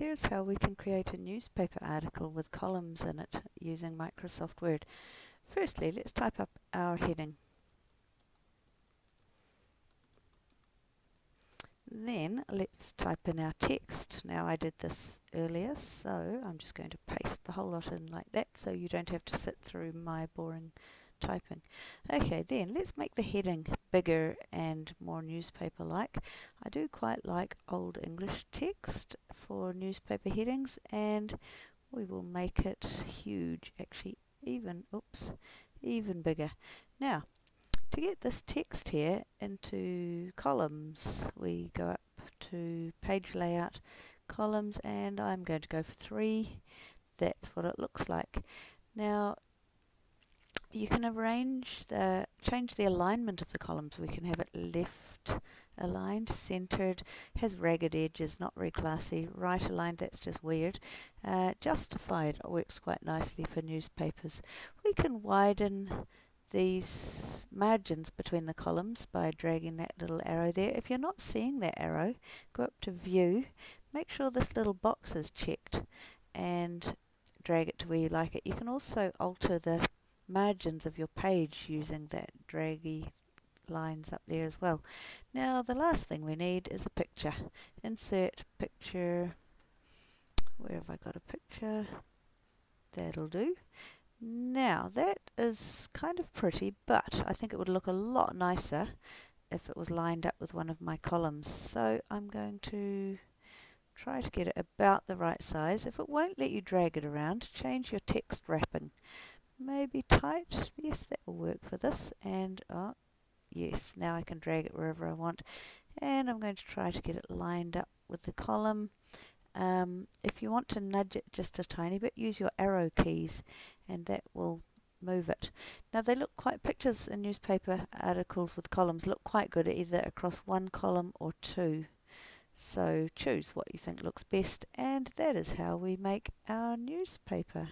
Here's how we can create a newspaper article with columns in it using Microsoft Word. Firstly, let's type up our heading. Then let's type in our text. Now I did this earlier, so I'm just going to paste the whole lot in like that so you don't have to sit through my boring typing. Okay, then let's make the heading bigger and more newspaper-like. I do quite like Old English text for newspaper headings, and we will make it huge, actually even bigger. Now, to get this text here into columns, we go up to Page Layout, Columns, and I'm going to go for 3. That's what it looks like. Now, you can change the alignment of the columns. We can have it left aligned, centered, has ragged edges, not very classy, right aligned, that's just weird. Justified works quite nicely for newspapers. We can widen these margins between the columns by dragging that little arrow there. If you're not seeing that arrow, go up to View, make sure this little box is checked and drag it to where you like it. You can also alter the margins of your page using that draggy lines up there as well. Now the last thing we need is a picture. Insert picture. Where have I got a picture? That'll do. Now that is kind of pretty, but I think it would look a lot nicer if it was lined up with one of my columns. So I'm going to try to get it about the right size. If it won't let you drag it around, change your text wrapping. Maybe tight. Yes, that will work for this. And yes, now I can drag it wherever I want. And I'm going to try to get it lined up with the column. If you want to nudge it just a tiny bit, use your arrow keys and that will move it. Now they look quite, pictures in newspaper articles with columns look quite good either across one column or two. So choose what you think looks best, and that is how we make our newspaper.